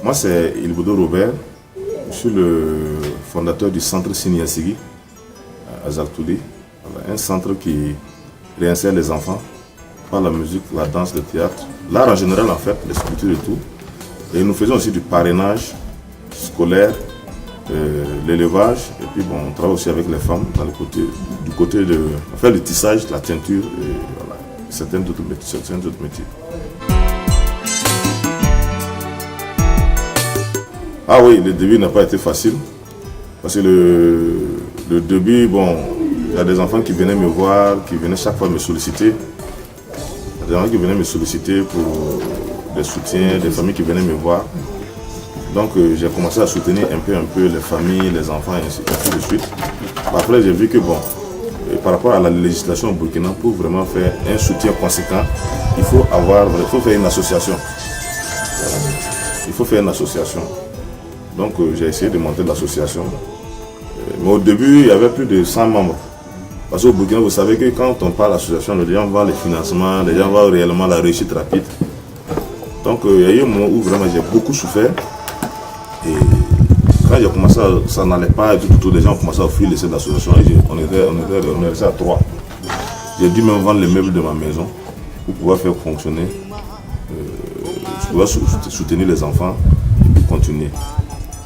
Moi, c'est Ilbodo Robert. Je suis le fondateur du centre Siniasigi à Zartouli. Voilà, un centre qui réinsère les enfants par la musique, la danse, le théâtre, l'art en général en fait, les sculptures et tout. Et nous faisons aussi du parrainage scolaire, l'élevage, et puis bon, on travaille aussi avec les femmes dans le côté, du côté de faire le tissage, la teinture et voilà, certains autres métiers. Ah oui, le début n'a pas été facile, parce que le début, bon, il y a des enfants qui venaient me voir, qui venaient chaque fois me solliciter. Il y a des gens qui venaient me solliciter pour des soutiens, des familles qui venaient me voir. Donc j'ai commencé à soutenir un peu les familles, les enfants et ainsi de suite. Après j'ai vu que bon, par rapport à la législation au Burkina, pour vraiment faire un soutien conséquent, il faut faire une association. Il faut faire une association. Donc j'ai essayé de monter l'association. Mais au début, il y avait plus de 100 membres. Parce qu'au Burkina, vous savez que quand on parle d'association, les gens voient les financements, les gens voient réellement la réussite rapide. Donc il y a eu un moment où vraiment j'ai beaucoup souffert. Et quand j'ai commencé, ça n'allait pas du tout, les gens ont commencé à fuir laisser l'association. On est resté à 3. J'ai dû même vendre les meubles de ma maison pour pouvoir faire fonctionner, je pouvais soutenir les enfants et puis continuer.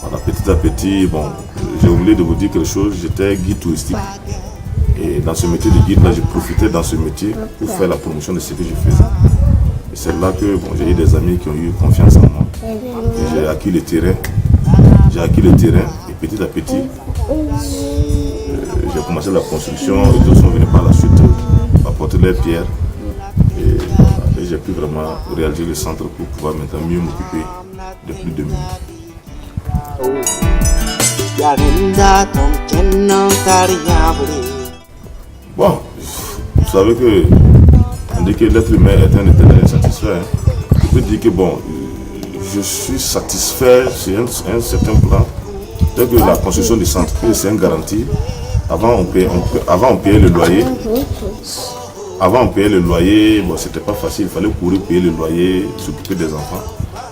Voilà, petit à petit, bon, j'ai oublié de vous dire quelque chose, j'étais guide touristique. Et dans ce métier de guide, là, j'ai profité dans ce métier pour faire la promotion de ce que je faisais. Et c'est là que bon, j'ai eu des amis qui ont eu confiance en moi. J'ai acquis le terrain. Et petit à petit, j'ai commencé la construction et d'autres sont venus par la suite apporter leurs pierres. Et j'ai pu vraiment réaliser le centre pour pouvoir maintenant mieux m'occuper de plus de minutes. Bon, vous savez que on dit que l'être humain est un éternel insatisfait. Je peux dire que bon, je suis satisfait sur un certain plan. Dès que la construction du centre, c'est une garantie. Avant on payait le loyer. Avant on payait le loyer, bon c'était pas facile, il fallait courir payer le loyer, s'occuper des enfants.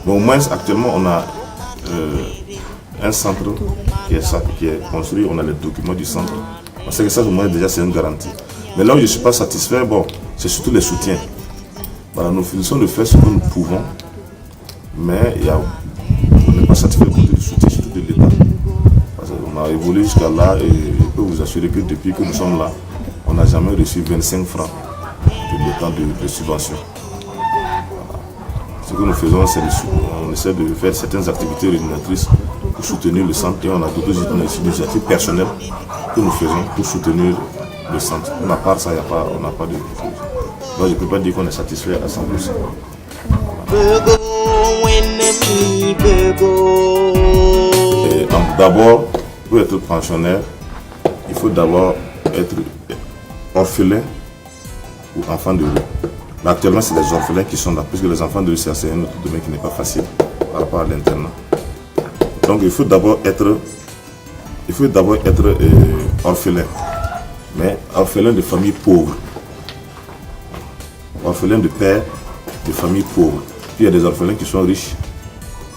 Mais au moins actuellement on a un centre qui est construit, on a les documents du centre. On sait que ça au moins déjà c'est une garantie. Mais là où je ne suis pas satisfait, bon, c'est surtout les soutiens. Voilà, nous finissons de faire ce que nous pouvons, mais on n'est pas satisfait du soutien, surtout de l'État. Parce qu'on a évolué jusqu'à là et je peux vous assurer que depuis que nous sommes là, on n'a jamais reçu 25 francs de l'État de subvention. Voilà. Ce que nous faisons, c'est on essaie de faire certaines activités rémunératrices pour soutenir le centre et on a d'autres initiatives personnelles que nous faisons pour soutenir le centre. À part ça, on n'a pas de chose. Moi, je ne peux pas dire qu'on est satisfait à 100%. D'abord, pour être pensionnaire, il faut d'abord être orphelin ou enfant de rue. Mais actuellement, c'est les orphelins qui sont là, puisque les enfants de rue, c'est un autre domaine qui n'est pas facile par rapport à l'internat. Donc, il faut d'abord être orphelin, mais orphelin de famille pauvre. Orphelin de père de famille pauvre. Puis il y a des orphelins qui sont riches.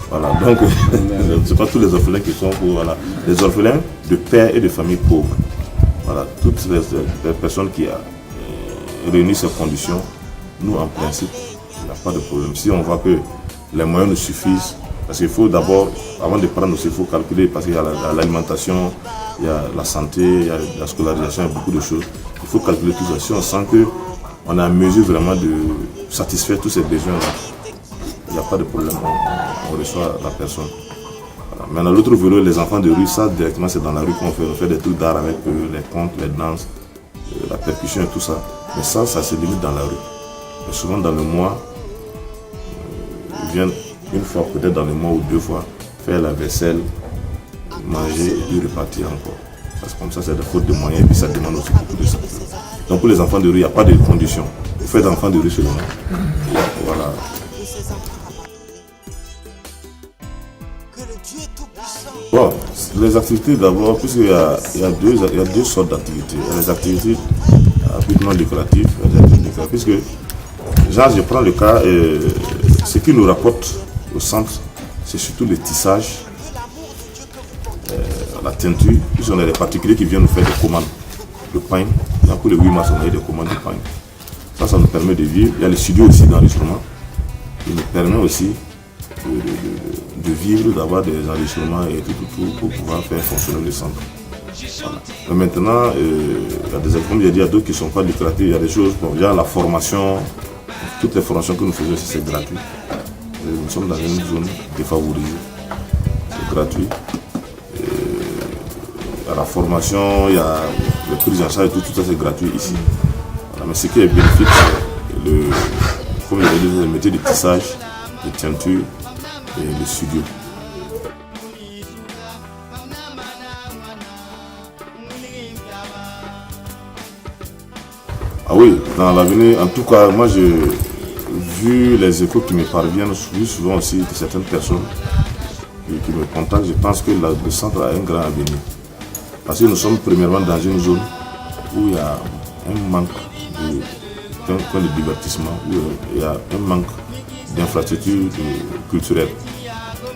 Voilà, donc ce n'est pas tous les orphelins qui sont pauvres. Voilà. Les orphelins de père et de famille pauvre. Voilà, toutes les personnes qui réunissent ces conditions, nous en principe, il n'y a pas de problème. Si on voit que les moyens nous suffisent, parce qu'il faut d'abord, avant de prendre aussi, il faut calculer, parce qu'il y a l'alimentation, il y a la santé, il y a la scolarisation, il y a beaucoup de choses. Il faut calculer tout ça. Si on sent qu'on a en mesure vraiment de satisfaire tous ces besoins-là, il n'y a pas de problème, on reçoit la personne. Voilà. Maintenant, l'autre vélo, les enfants de rue, ça directement c'est dans la rue qu'on fait. On fait des trucs d'art avec eux, les contes, les danses, la percussion et tout ça. Mais ça se limite dans la rue. Et souvent dans le mois, ils viennent une fois, peut-être dans le mois ou 2 fois, faire la vaisselle, manger et puis repartir encore. Parce que comme ça, c'est des fautes de moyens et puis ça demande aussi beaucoup de ça. Donc pour les enfants de rue, il n'y a pas de conditions. Vous faites enfants de rue seulement. Voilà. Bon, les activités d'abord, puisqu'il y a deux sortes d'activités. Il y a les activités à but non lucratif, puisque, genre, je prends le cas, ce qui nous rapporte au centre, c'est surtout le tissage, la teinture. Puis on a des particuliers qui viennent nous faire des commandes de pain. Donc pour les 8 mars, on a eu des commandes de pain. Ça nous permet de vivre. Il y a les studios aussi d'enregistrement. Il nous permet aussi de vivre, d'avoir des enregistrements et tout pour pouvoir faire fonctionner le centre. Voilà. Mais maintenant, il y a des exemples, il y a d'autres qui ne sont pas lucratifs. Il y a des choses, bon, il y a la formation, toutes les formations que nous faisons ici, c'est gratuit. Nous sommes dans une zone défavorisée, c'est gratuit. Il y a la formation, il y a les prises en charge, tout ça c'est gratuit ici. Voilà. Mais ce qui est bénéfique, c'est comme il y a dit, le métier de tissage, de teinture et le studio. Ah oui, dans l'avenir, en tout cas, moi j'ai vu les échos qui me parviennent, souvent aussi de certaines personnes qui me contactent, je pense que le centre a un grand avenir. Parce que nous sommes premièrement dans une zone où il y a un manque de divertissement, où il y a un manque d'infrastructures culturelles.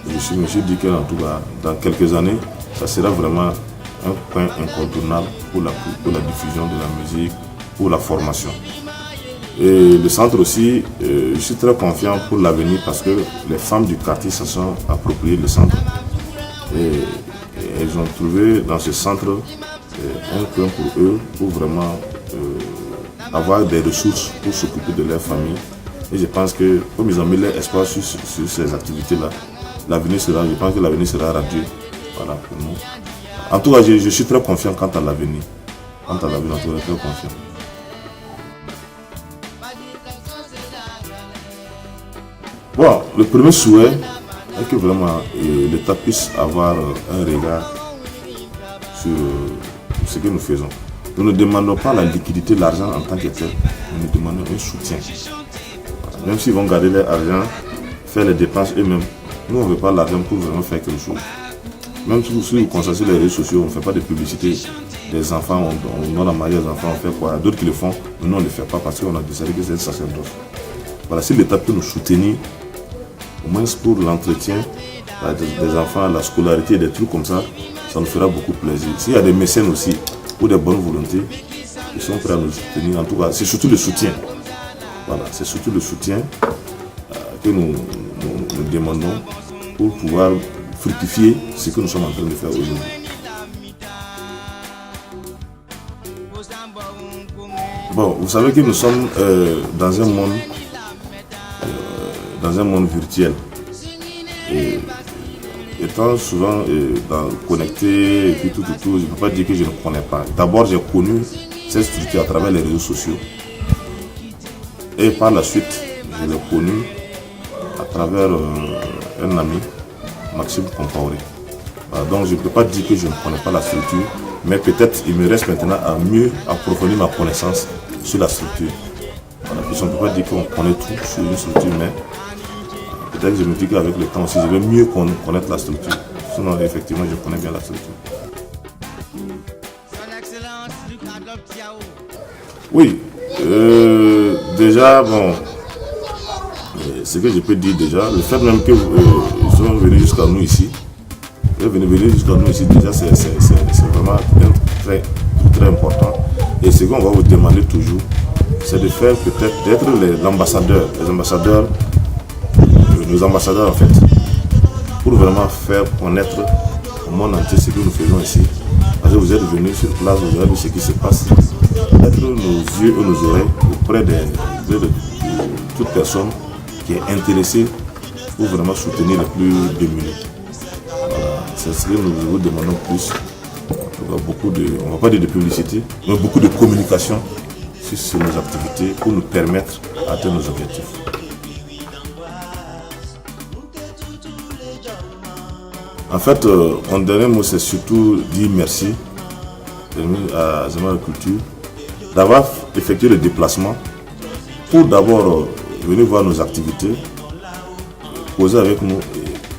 Je me suis dit que en tout cas, dans quelques années, ça sera vraiment un point incontournable pour la diffusion de la musique, pour la formation. Et le centre aussi, je suis très confiant pour l'avenir parce que les femmes du quartier se sont appropriées le centre. Et elles ont trouvé dans ce centre un point pour eux, pour vraiment avoir des ressources pour s'occuper de leur famille. Et je pense que, comme ils ont mis leur espoir sur ces activités-là, je pense que l'avenir sera radieux. Voilà, pour nous. En tout cas, je suis très confiant quant à l'avenir. Quant à l'avenir, en tout cas, très confiant. Bon, le premier souhait est que vraiment l'État puisse avoir un regard sur ce que nous faisons. Nous ne demandons pas la liquidité, l'argent en tant que tel, nous demandons un soutien. Même s'ils vont garder leur argent, faire les dépenses eux-mêmes, nous on ne veut pas l'argent pour vraiment faire quelque chose. Même si vous constatez sur les réseaux sociaux, on ne fait pas de publicité des enfants, on donne la mariage des enfants, on fait quoi. D'autres qui le font, mais nous on ne le fait pas parce qu'on a décidé que c'est un sacerdoce. Voilà, si l'État peut nous soutenir, au moins pour l'entretien des enfants, la scolarité, des trucs comme ça, ça nous fera beaucoup plaisir. S'il y a des mécènes aussi, ou des bonnes volontés, ils sont prêts à nous soutenir. En tout cas, c'est surtout le soutien. Voilà, c'est surtout le soutien que nous demandons pour pouvoir fructifier ce que nous sommes en train de faire aujourd'hui. Bon, vous savez que nous sommes dans un monde virtuel. Et étant souvent connecté et puis tout, je ne peux pas dire que je ne connais pas. D'abord, j'ai connu cette structure à travers les réseaux sociaux. Et par la suite, je l'ai connu à travers un ami, Maxime Compaoré. Donc, je ne peux pas dire que je ne connais pas la structure, mais peut-être il me reste maintenant à mieux approfondir ma connaissance sur la structure. Voilà, puis on ne peut pas dire qu'on connaît tout sur une structure, mais peut-être que je me dis qu'avec le temps aussi, je vais mieux connaître la structure. Sinon, effectivement, je connais bien la structure. Oui, déjà, bon, ce que je peux dire déjà, le fait même qu'ils sont venus jusqu'à nous ici, déjà, c'est vraiment très, très important. Et ce qu'on va vous demander toujours, c'est de faire peut-être, d'être nos ambassadeurs en fait, pour vraiment faire connaître au monde entier ce que nous faisons ici. Parce que vous êtes venus sur place, vous avez vu ce qui se passe. Être nos yeux et nos oreilles auprès de toute personne qui est intéressée pour vraiment soutenir les plus démunis. Voilà, c'est ce que nous vous demandons plus. On ne va pas dire de publicité, mais beaucoup de communication sur nos activités pour nous permettre d'atteindre nos objectifs. En fait, mon dernier mot, c'est surtout dire merci à Zema Culture d'avoir effectué le déplacement pour d'abord venir voir nos activités, poser avec nous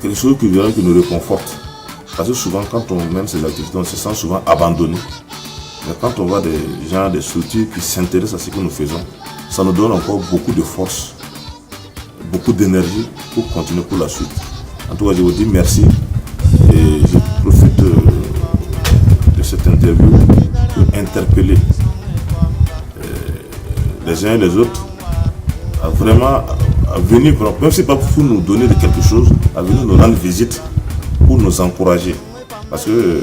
quelque chose qui nous réconforte. Parce que souvent, quand on mène ces activités, on se sent souvent abandonné. Mais quand on voit des gens, des structures qui s'intéressent à ce que nous faisons, ça nous donne encore beaucoup de force, beaucoup d'énergie pour continuer pour la suite. En tout cas, je vous dis merci et je profite de cette interview pour interpeller les uns et les autres à vraiment à venir, même si pas pour nous donner de quelque chose, à venir nous rendre visite pour nous encourager. Parce que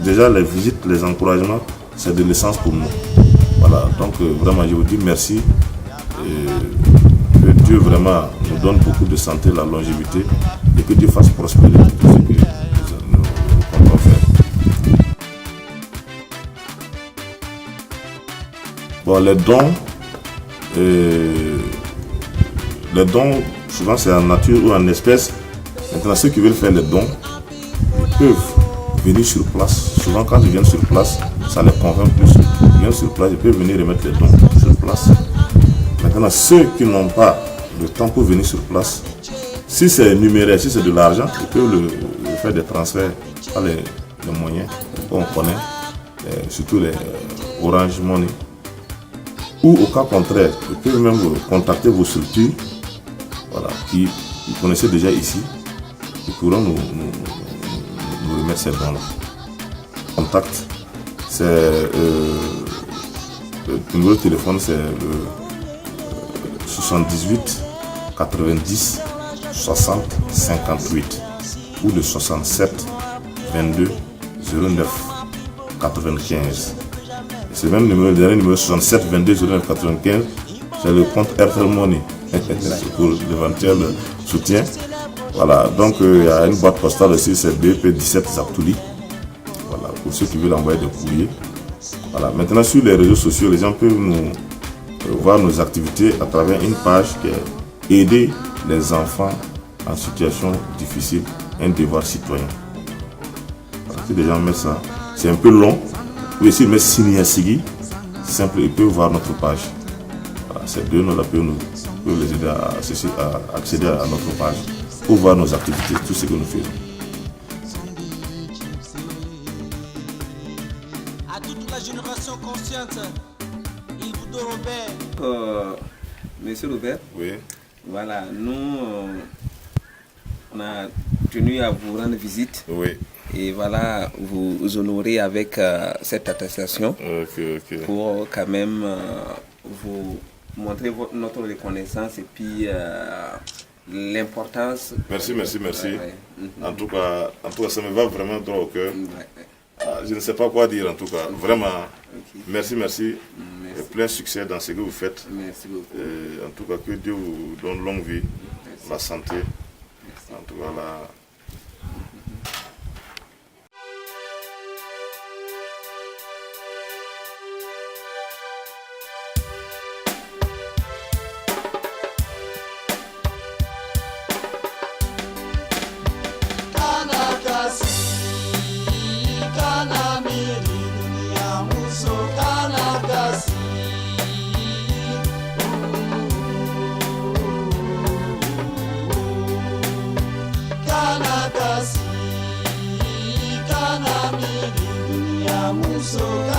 déjà les visites, les encouragements, c'est de l'essence pour nous. Voilà, donc vraiment je vous dis merci. Et que Dieu vraiment nous donne beaucoup de santé, la longévité et que Dieu fasse prospérer tout ce que nous comptons faire. Bon, les dons, souvent c'est en nature ou en espèces. Maintenant, ceux qui veulent faire les dons, ils peuvent venir sur place. Souvent, quand ils viennent sur place, ça les convainc plus. Ils viennent sur place, ils peuvent venir remettre les dons sur place. Maintenant, ceux qui n'ont pas le temps pour venir sur place, si c'est numéraire, si c'est de l'argent, ils peuvent faire des transferts par les moyens qu'on connaît, surtout les Orange Money. Ou au cas contraire, ils peuvent même contacter vos structures, voilà, qui vous connaissez déjà ici, qui pourront nous remettre ces dons-là. Contact, c'est le numéro de téléphone, c'est le 78 90 60 58 ou le 67 22 09 95. C'est même le dernier numéro 67 22 09 95, c'est le compte Airtel Money pour l'éventuel soutien. Voilà, donc il y a une boîte postale aussi, c'est BP 17 Zaptouli. Voilà, pour ceux qui veulent envoyer des courriers. Voilà, maintenant sur les réseaux sociaux, les gens peuvent nous voir nos activités à travers une page qui est aider les enfants en situation difficile, un devoir citoyen. Voilà, si les gens mettent ça, c'est un peu long. Vous pouvez essayer de mettre Sini simple, ils peuvent voir notre page. Voilà, ces deux noms-là peuvent les aider à accéder à notre page pour voir nos activités, tout ce que nous faisons. À toute la génération consciente, Robert. Monsieur Robert, Oui. Voilà, nous, on a tenu à vous rendre visite. Oui. Et voilà, vous honorer avec cette attestation pour quand même vous montrer notre reconnaissance et puis l'importance. Merci. Ouais. En tout cas, ça me va vraiment droit au cœur. Ouais. Je ne sais pas quoi dire en tout cas. Vraiment, merci. Et plein succès dans ce que vous faites. Merci beaucoup. En tout cas, que Dieu vous donne longue vie, la santé. Merci. En tout cas, la... So